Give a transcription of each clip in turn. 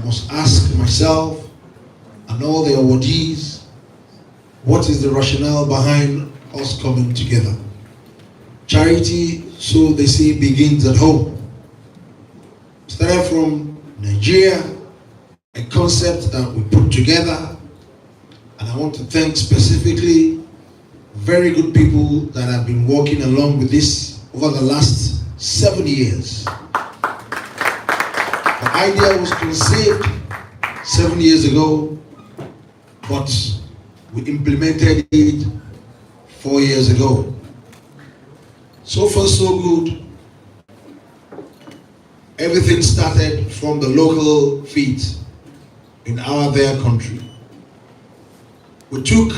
must ask myself and all the awardees, what is the rationale behind us coming together? Charity, so they say, begins at home. Started from Nigeria, a concept that we put together, and I want to thank specifically very good people that have been working along with this over the last 7 years. The idea was conceived 7 years ago, but we implemented it 4 years ago. So far, so good. Everything started from the local feet in their country. We took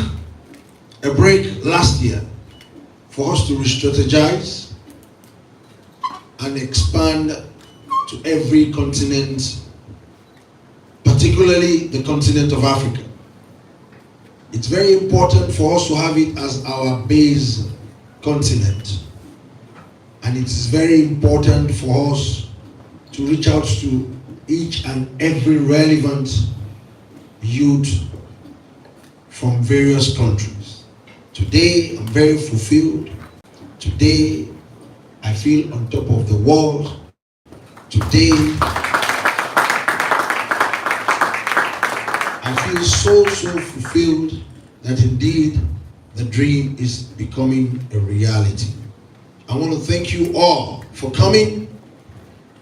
a break last year for us to re-strategize and expand to every continent, particularly the continent of Africa. It's very important for us to have it as our base continent. And it is very important for us to reach out to each and every relevant youth from various countries. Today, I'm very fulfilled. Today, I feel on top of the world. Today, I feel so fulfilled that indeed the dream is becoming a reality. I want to thank you all for coming,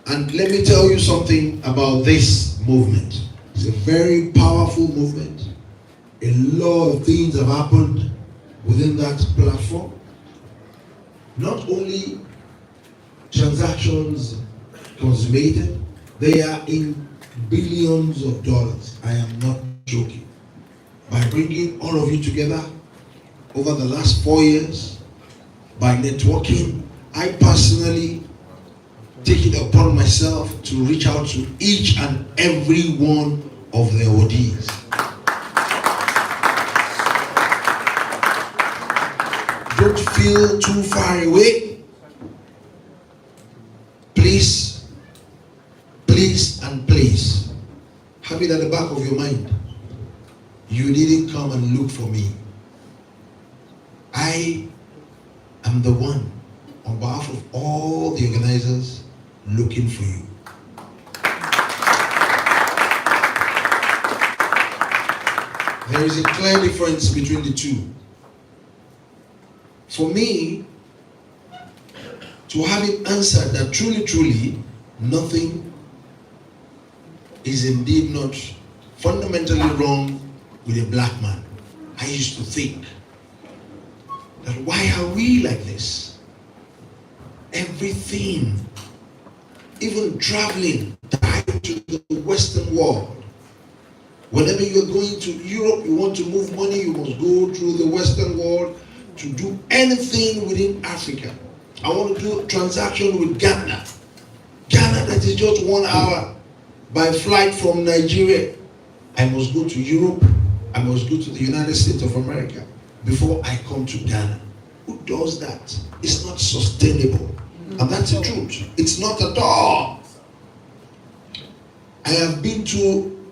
and let me tell you something about this movement. It's a very powerful movement. A lot of things have happened within that platform. Not only transactions consummated, they are in billions of dollars. I am not joking. By bringing all of you together over the last 4 years, by networking, I personally take it upon myself to reach out to each and every one of the Awardees. Don't feel too far away. Please, please, and please, have it at the back of your mind. You didn't come and look for me. I am the one, on behalf of all the organizers, looking for you. There is a clear difference between the two. For me, to have it answered that truly, nothing is indeed not fundamentally wrong with a black man. I used to think that why are we like this? Everything, even traveling, tied to the Western world. Whenever you're going to Europe, you want to move money, you must go through the Western world. To do anything within Africa, I want to do a transaction with Ghana. Ghana, that is just 1 hour by flight from Nigeria. I must go to Europe, I must go to the United States of America before I come to Ghana. Who does that? It's not sustainable. And that's the truth. It's not at all. I have been to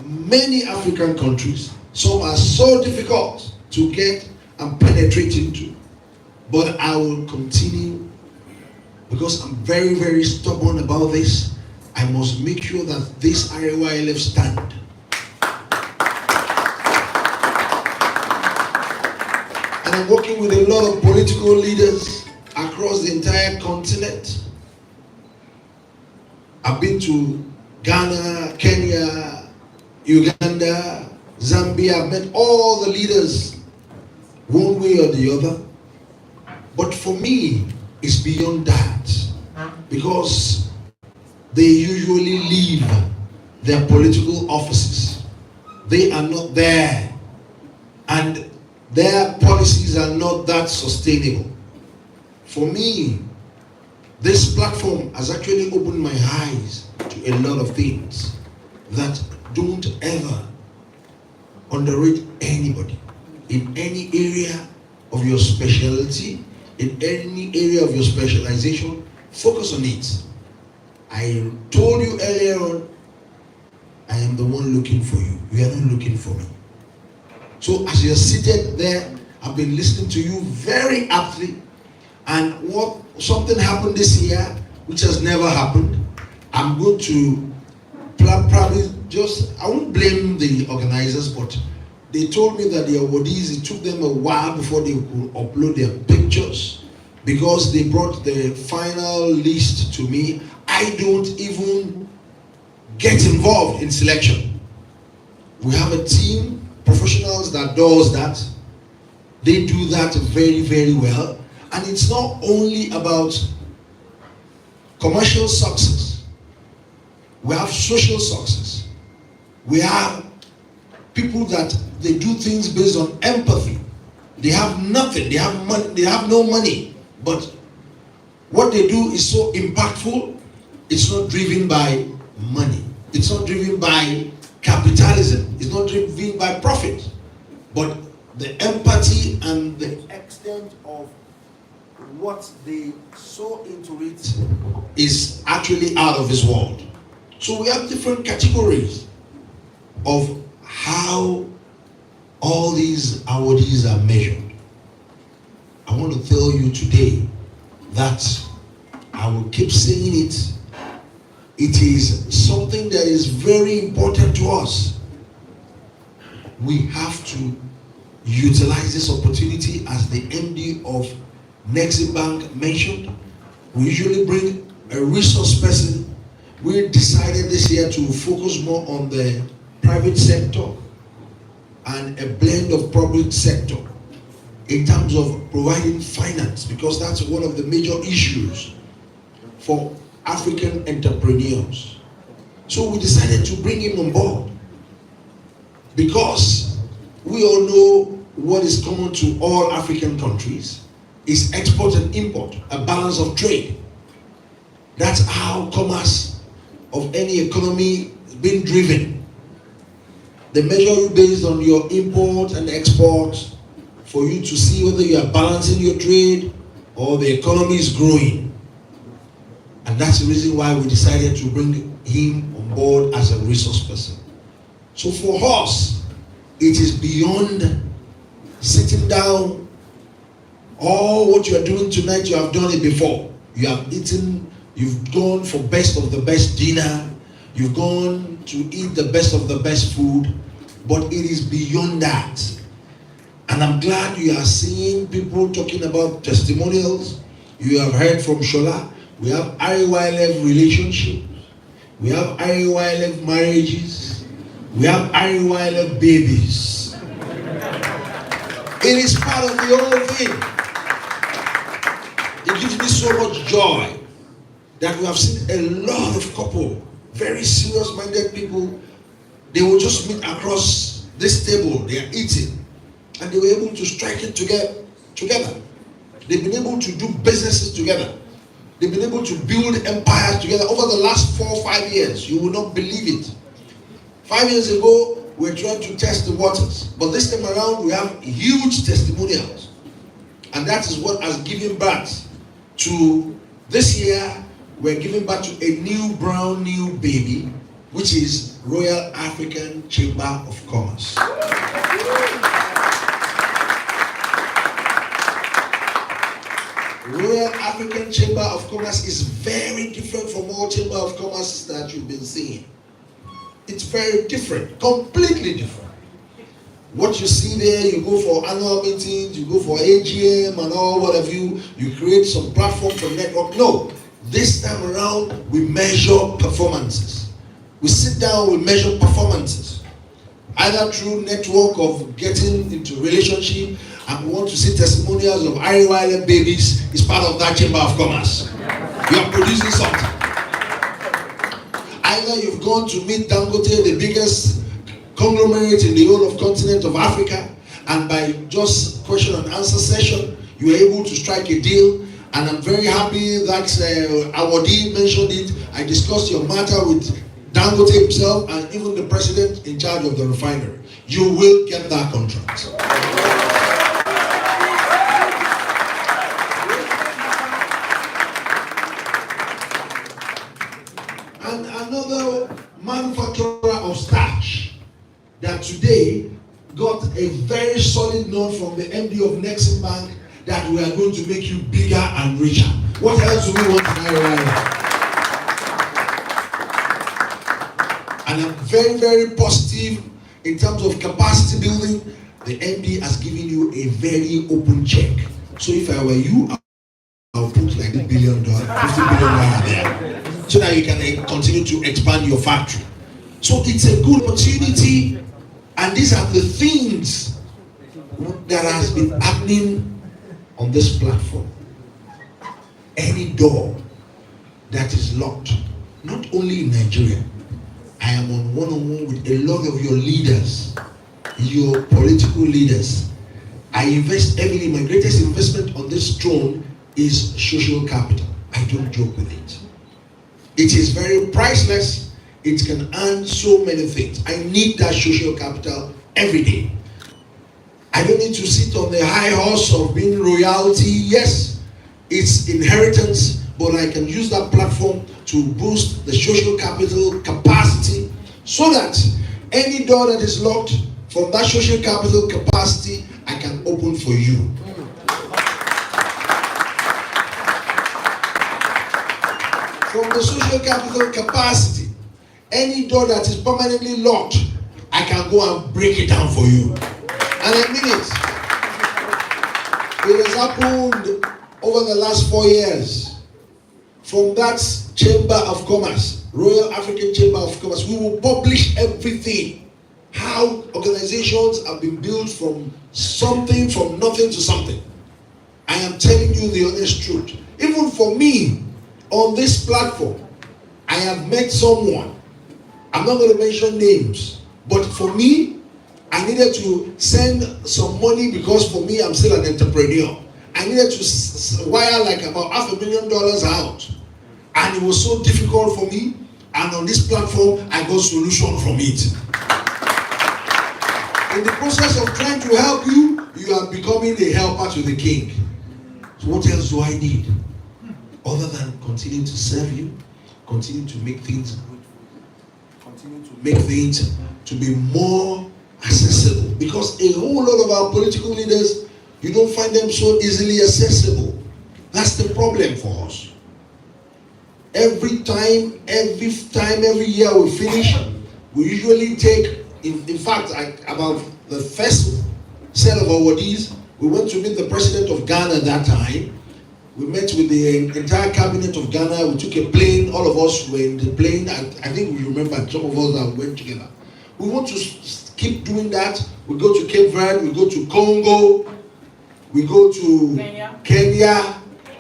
many African countries. Some are so difficult to get and penetrate into. But I will continue because I'm very stubborn about this. I must make sure that this ILF stand. And I'm working with a lot of political leaders across the entire continent. I've been to Ghana, Kenya, Uganda, Zambia. I've met all the leaders one way or the other. But for me, it's beyond that. Because they usually leave their political offices. They are not there. And their policies are not that sustainable. For me, this platform has actually opened my eyes to a lot of things that don't ever underrate anybody. In any area of your specialty, in any area of your specialization, focus on it. I told you earlier on I am the one looking for you. You are not looking for me. So as you're seated there, I've been listening to you very aptly. And something happened this year, which has never happened. I'm going to probably I won't blame the organizers, but they told me that the awardees, it took them a while before they could upload their pictures because they brought the final list to me. I don't even get involved in selection. We have a team, professionals that does that. They do that very, very well. And it's not only about commercial success. We have social success. We have people that they do things based on empathy. They have nothing. They have money. They have no money. But what they do is so impactful. It's not driven by money. It's not driven by capitalism. It's not driven by profit. But the empathy and the extent of what they sow into it is actually out of this world. So we have different categories of how all these awardees are measured. I want to tell you today that I will keep saying it. It is something that is very important to us. We have to utilize this opportunity, as the MD of Nexi Bank mentioned. We usually bring a resource person. We decided this year to focus more on the private sector and a blend of public sector in terms of providing finance, because that's one of the major issues for African entrepreneurs. So we decided to bring him on board because we all know what is common to all African countries is export and import, a balance of trade. That's how commerce of any economy is being driven. They measure you based on your import and export for you to see whether you are balancing your trade or the economy is growing. And that's the reason why we decided to bring him on board as a resource person. So for us, it is beyond sitting down. All what you are doing tonight, you have done it before. You have eaten, you've gone for best of the best dinner, you've gone to eat the best of the best food, but it is beyond that. And I'm glad you are seeing people talking about testimonials. You have heard from Shola. We have IYLF relationships. We have IYLF marriages. We have IYLF babies. It is part of the whole thing. It gives me so much joy that we have seen a lot of couple, very serious-minded people. They will just meet across this table. They are eating, and they were able to strike it together. They've been able to do businesses together. They've been able to build empires together over the last 4 or 5 years. You will not believe it. 5 years ago, we were trying to test the waters. But this time around, we have huge testimonials. And that is what has given birth to this year. We're giving birth to a new baby, which is Royal African Chamber of Commerce. Royal African Chamber of Commerce is very different from all Chamber of Commerce that you've been seeing. It's very different, completely different. What you see there, you go for annual meetings, you go for AGM and all what have you, you create some platform for network. No, this time around, we measure performances. We sit down, we measure performances. Either through network of getting into relationship, and we want to see testimonials of IYLF babies is part of that Chamber of Commerce. You are producing something. Either you've gone to meet Dangote, the biggest conglomerate in the whole of continent of Africa, and by just question and answer session, you were able to strike a deal. And I'm very happy that Awardee mentioned it. I discussed your matter with Dangote himself and even the president in charge of the refinery. You will get that contract. And another manufacturer of that today got a very solid note from the MD of Nexim Bank that we are going to make you bigger and richer. What else do we want to know? And I'm very, very positive in terms of capacity building. The MD has given you a very open check. So if I were you, I'll put like $1 billion, $50 billion there, so that you can continue to expand your factory. So it's a good opportunity, and these are the things that has been happening on this platform. Any door that is locked, not only in Nigeria, I am on one-on-one with a lot of your leaders, your political leaders. I invest heavily. My greatest investment on this throne is social capital. I don't joke with it. It is very priceless. It can earn so many things. I need that social capital every day. I don't need to sit on the high horse of being royalty. Yes, it's inheritance, but I can use that platform to boost the social capital capacity, so that any door that is locked from that social capital capacity, I can open for you. From the social capital capacity, any door that is permanently locked, I can go and break it down for you. And I mean it. It has happened over the last 4 years. From that Chamber of Commerce, Royal African Chamber of Commerce, we will publish everything. How organizations have been built from something, from nothing to something. I am telling you the honest truth. Even for me, on this platform, I have met someone. I'm not going to mention names, but for me, I needed to send some money because for me, I'm still an entrepreneur. I needed to wire like about $500,000 out. And it was so difficult for me. And on this platform, I got solution from it. In the process of trying to help you, you are becoming a helper to the king. So what else do I need? Other than continue to serve you, continue to make things good, continue to make things to be more accessible. Because a whole lot of our political leaders, you don't find them so easily accessible. That's the problem for us. Every year we finish, we usually take, in fact, about the first set of awardees, we went to meet the president of Ghana that time. We met with the entire cabinet of Ghana. We took a plane. All of us were in the plane. I think we remember some of us that went together. We want to keep doing that. We go to Cape Verde. We go to Congo. We go to Kenya.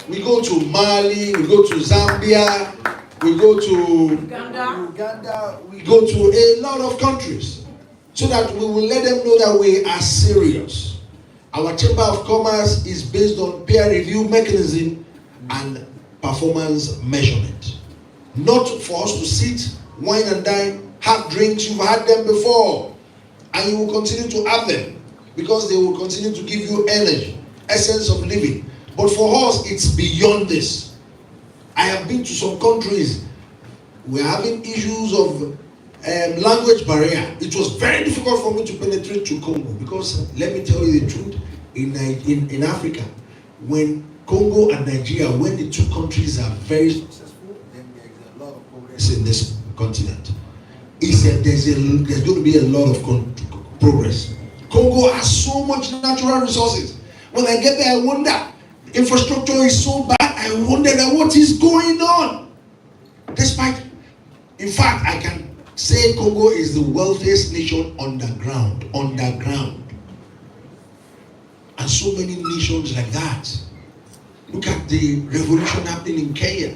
We go to Mali. We go to Zambia. We go to Uganda. We go to a lot of countries, so that we will let them know that we are serious. Our Chamber of Commerce is based on peer review mechanism and performance measurement. Not for us to sit, wine and dine, have drinks. You've had them before, and you will continue to have them because they will continue to give you energy, essence of living. But for us, it's beyond this. I have been to some countries. We're having issues of language barrier. It was very difficult for me to penetrate to Congo because, let me tell you the truth, in Africa, when Congo and Nigeria, when the two countries are very successful, then there's a lot of progress in this continent. There's going to be a lot of progress. Congo has so much natural resources. When I get there, I wonder, infrastructure is so bad. I wonder what is going on. Despite, in fact, I can say Congo is the wealthiest nation underground. And so many nations like that. Look at the revolution happening in Kenya.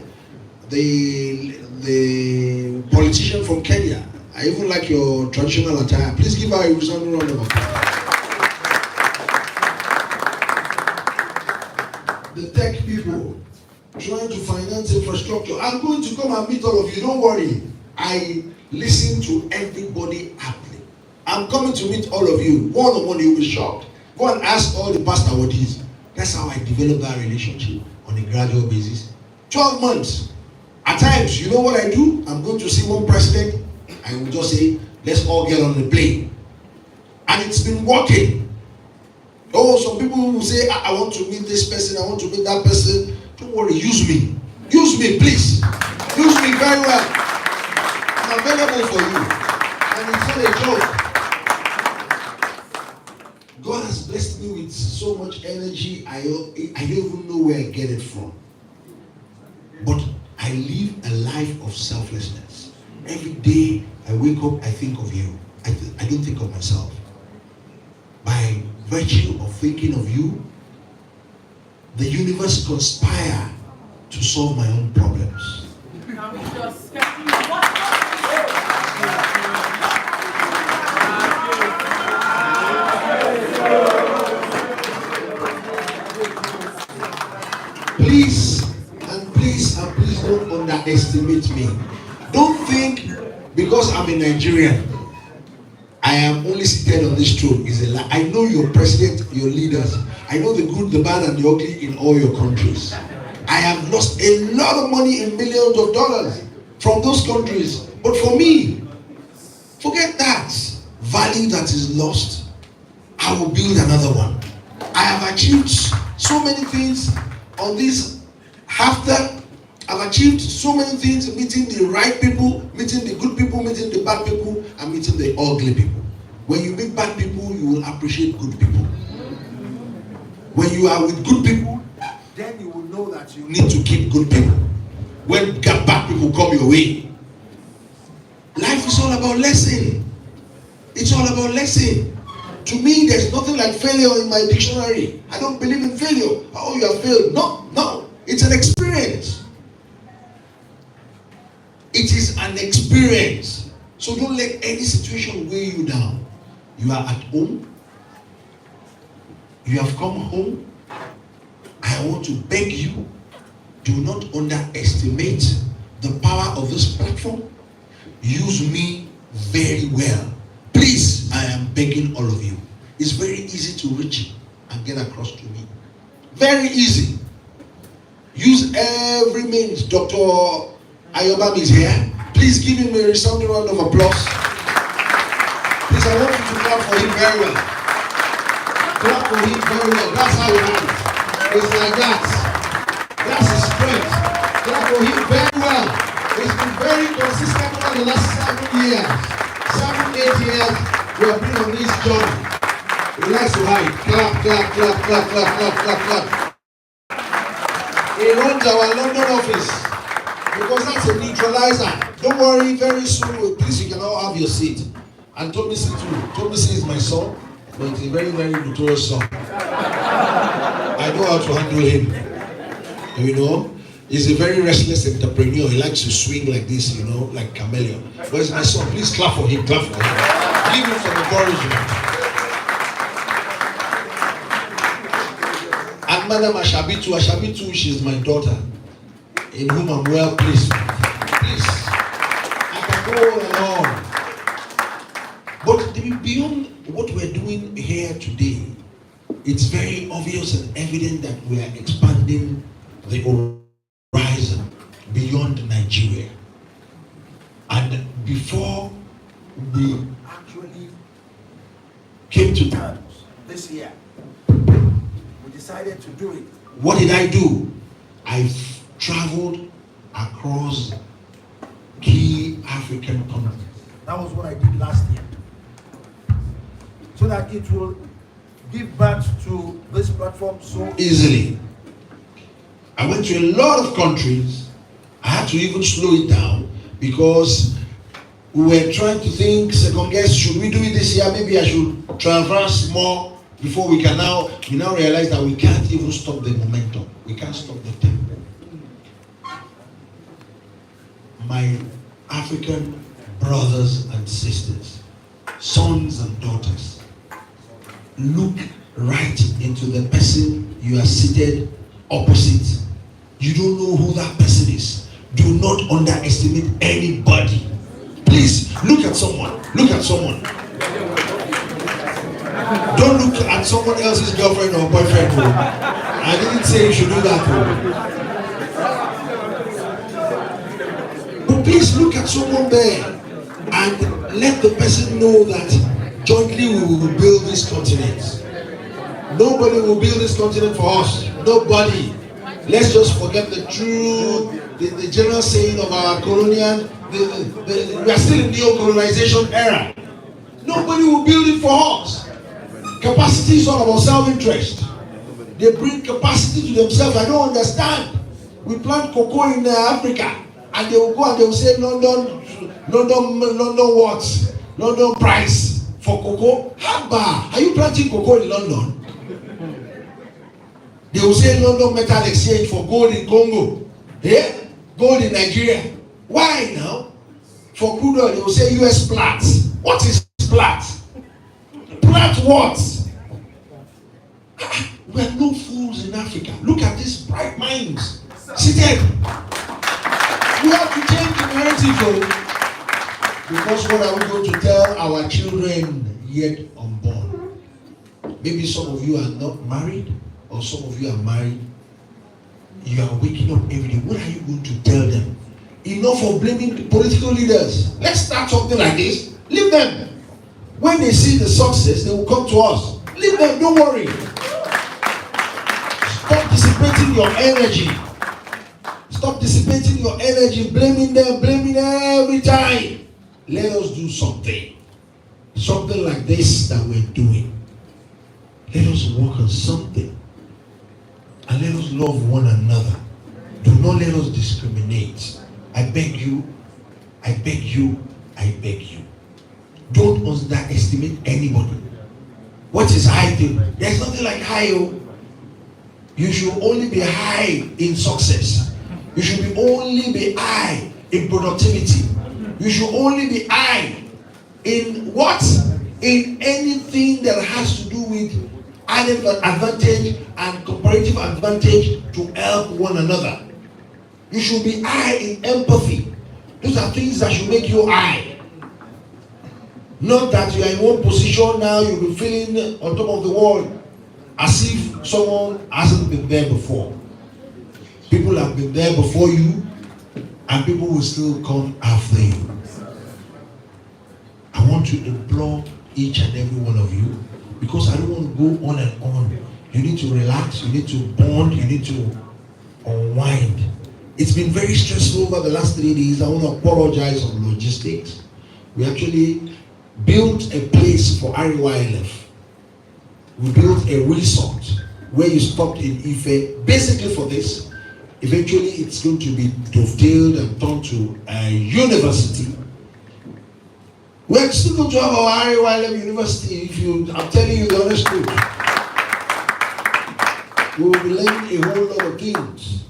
The politician from Kenya. I even like your traditional attire. Please give her a resounding round of applause. The tech people trying to finance infrastructure. I'm going to come and meet all of you. Don't worry. I listen to everybody happening. I'm coming to meet all of you. One-on-one, you'll be shocked. Go and ask all the past awardees. That's how I develop that relationship on a gradual basis. 12 months. At times, you know what I do? I'm going to see one president. I will just say, let's all get on the plane. And it's been working. Oh, some people will say, I want to meet this person, I want to meet that person. Don't worry, use me. Use me, please. Use me very well. I'm available for you. And it's not a joke. God has blessed me with so much energy, I don't even know where I get it from. But I live a life of selflessness. Every day I wake up, I think of you. I don't think of myself. By virtue of thinking of you, the universe conspire to solve my own problems. Please don't underestimate me. Don't think because I'm a Nigerian, I am only seated on this throne. Is a lie. I know your president, your leaders. I know the good, the bad, and the ugly in all your countries. I have lost a lot of money in millions of dollars from those countries. But for me, forget that value that is lost. I will build another one. I have achieved so many things on this after. I've achieved so many things, meeting the right people, meeting the good people, meeting the bad people, and meeting the ugly people. When you meet bad people, you will appreciate good people. When you are with good people, then you will know that you need to keep good people. When bad people come your way. Life is all about lesson. It's all about lesson. To me, there's nothing like failure in my dictionary. I don't believe in failure. Oh, you have failed. No. It's an experience. It is an experience. So don't let any situation weigh you down. You are at home. You have come home. I want to beg you, do not underestimate the power of this platform. Use me very well. Please, I am begging all of you. It's very easy to reach and get across to me. Very easy. Use every means. Dr. Ayobami is here. Please give him a resounding round of applause. Please, I want you to clap for him very well. Clap for him very well. That's how it is. It's like that. That's his strength. Clap for him very well. It's been very consistent over the last 7 years. 7, 8 years we have been on this journey. He likes to hide. Clap, clap, clap, clap, clap, clap, clap, clap. He runs our London office. Because that's a neutralizer. Don't worry, very soon, please, you can all have your seat. And Tomisi too. Tomisi is my son, but he's a very, very notorious son. I know how to handle him. You know, he's a very restless entrepreneur. He likes to swing like this, you know, like chameleon. But he's my son. Please clap for him, clap for him. Give him some encouragement. And Madam Ashabitu, she's my daughter, in whom I'm well pleased. Please, I can go on. But beyond what we're doing here today, it's very obvious and evident that we are expanding the horizon beyond Nigeria. And before we actually came to terms this year, we decided to do it. What did I do? I've traveled across key African countries. That was what I did last year. So that it will give birth to this platform so easily. I went to a lot of countries. I had to even slow it down because we were trying to think, second guess, should we do it this year? Maybe I should traverse more before we now realize that we can't even stop the momentum. We can't stop the tempo. My African brothers and sisters, sons and daughters, look right into the person you are seated opposite. You don't know who that person is. Do not underestimate anybody. Please, look at someone. Look at someone. Don't look at someone else's girlfriend or boyfriend. I didn't say you should do that. But please look at someone there and let the person know that jointly we will build this continent. Nobody will build this continent for us. Nobody. Let's just forget the true, the general saying of our colonial. We are still in neo-colonization era. Nobody will build it for us. Capacity is all about self-interest. They bring capacity to themselves. I don't understand. We plant cocoa in Africa, and they will go and they will say London what? London price for cocoa. Haba, are you planting cocoa in London? They will say London metal exchange for gold in Congo. Yeah? Gold in Nigeria. Why now? For crude oil, they will say US plat. What is plat? Plat what? We are no fools in Africa. Look at these bright minds seated. We have to change the narrative though. Because what are we going to tell our children yet unborn? Maybe some of you are not married, or some of you are married. You are waking up every day. What are you going to tell them? Enough of blaming political leaders. Let's start something like this. Leave them. When they see the success, they will come to us. Leave them, don't worry. Stop dissipating your energy. Stop dissipating your energy, blaming them every time. Let us do something. Something like this that we're doing. Let us work on something. And let us love one another. Do not let us discriminate. I beg you, I beg you, I beg you. Don't underestimate anybody. What is high thing? There's nothing like high. You should only be high in success. You should only be high in productivity. You should only be high in what? In anything that has to do with added advantage and comparative advantage to help one another. You should be high in empathy. Those are things that should make you high. Not that you are in one position now, you'll be feeling on top of the world as if someone hasn't been there before. People have been there before you, and people will still come after you. I want to implore each and every one of you, because I don't want to go on and on. You need to relax, you need to bond, you need to unwind. It's been very stressful over the last 3 days. I want to apologize on logistics. We actually built a place for IYLF. We built a resort where you stopped in Ife, basically for this. Eventually, it's going to be dovetailed and turned to a university. We're still going to have our IYLF University. I'm telling you the honest truth. We will be learning a whole lot of things.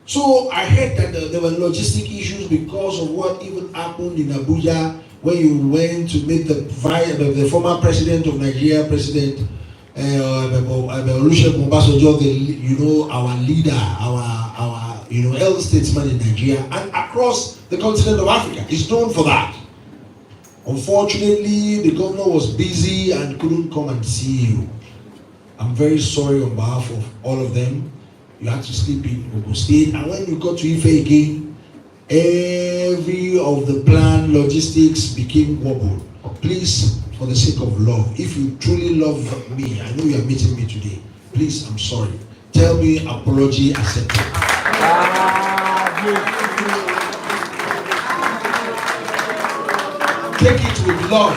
So I heard that there were logistic issues because of what even happened in Abuja when you went to meet the former president of Nigeria, President Olusegun Obasanjo, our leader, our elder statesman in Nigeria and across the continent of Africa. Is known for that. Unfortunately, the governor was busy and couldn't come and see you. I'm very sorry on behalf of all of them. You had to sleep in Ogun State, and when you got to Ife again, every of the plan logistics became wobbled. Please, for the sake of love, if you truly love me, I know you are meeting me today. Please, I'm sorry. Tell me apology accepted. Take it with love.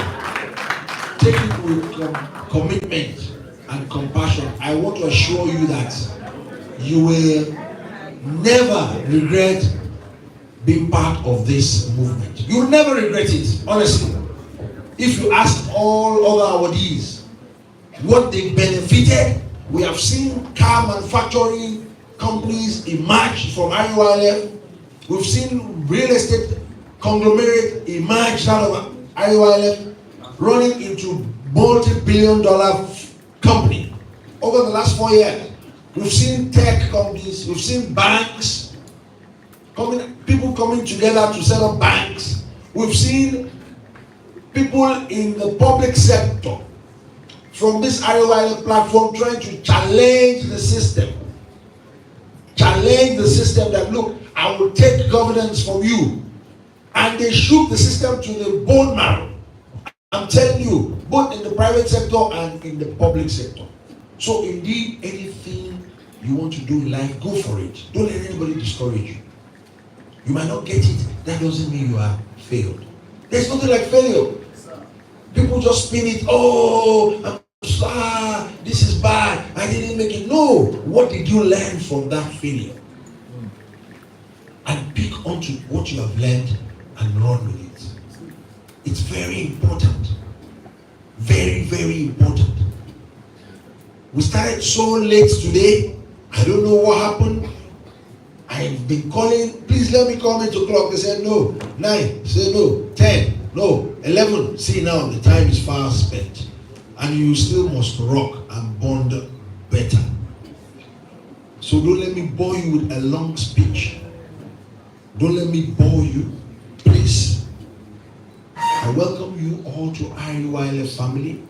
Take it with commitment and compassion. I want to assure you that you will never regret being part of this movement. You will never regret it, honestly. If you ask all other awardees what they benefited, we have seen car manufacturing companies emerge from IYLF. We've seen real estate conglomerate emerge out of IYLF, running into multi-billion-dollar company over the last 4 years. We've seen tech companies, we've seen banks, people coming together to set up banks. We've seen people in the public sector from this IOIL platform trying to challenge the system. Challenge the system that, look, I will take governance from you. And they shook the system to the bone marrow. I'm telling you, both in the private sector and in the public sector. So indeed, anything you want to do in life, go for it. Don't let anybody discourage you. You might not get it. That doesn't mean you are failed. There's nothing like failure. People just spin it. Oh, this is bad. I didn't make it. No. What did you learn from that failure? And pick onto what you have learned and run with it. It's very important. Very, very important. We started so late today. I don't know what happened. I've been calling, please let me come 8 o'clock. They said no. 9, say no. 10, no. 11. See now, the time is far spent. And you still must rock and bond better. So don't let me bore you with a long speech. Don't let me bore you, please. I welcome you all to IUIL family.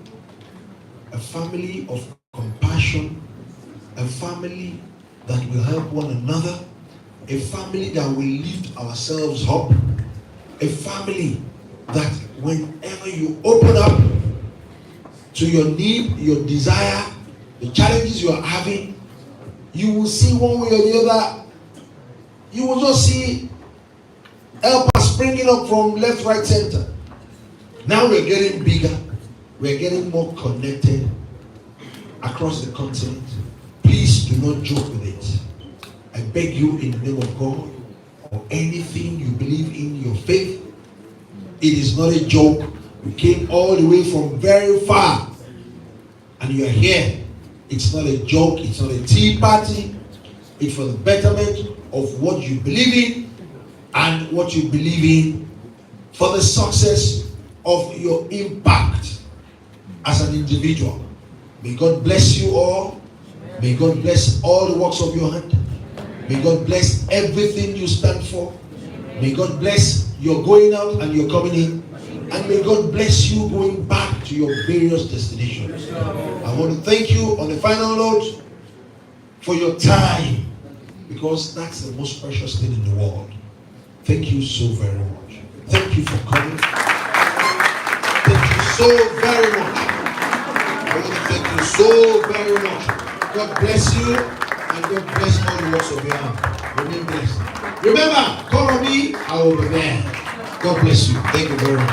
A family of compassion. A family that will help one another. A family that will lift ourselves up. A family that whenever you open up to your need, your desire, the challenges you are having, you will see one way or the other. You will just see helpers springing up from left, right, center. Now we're getting bigger. We're getting more connected across the continent. Please do not joke with it. I beg you in the name of God, or anything you believe in your faith, it is not a joke. You came all the way from very far and you are here. It's not a joke. It's not a tea party. It's for the betterment of what you believe in and what you believe in for the success of your impact as an individual. May God bless you all. May God bless all the works of your hand. May God bless everything you stand for. May God bless your going out and your coming in. And may God bless you going back to your various destinations. I want to thank you on the final note for your time, because that's the most precious thing in the world. Thank you so very much. Thank you for coming. Thank you so very much. I want to thank you so very much. God bless you, and God bless all the works of your hand. Remain blessed. Remember, call on me, I will be there. God bless you. Thank you very much.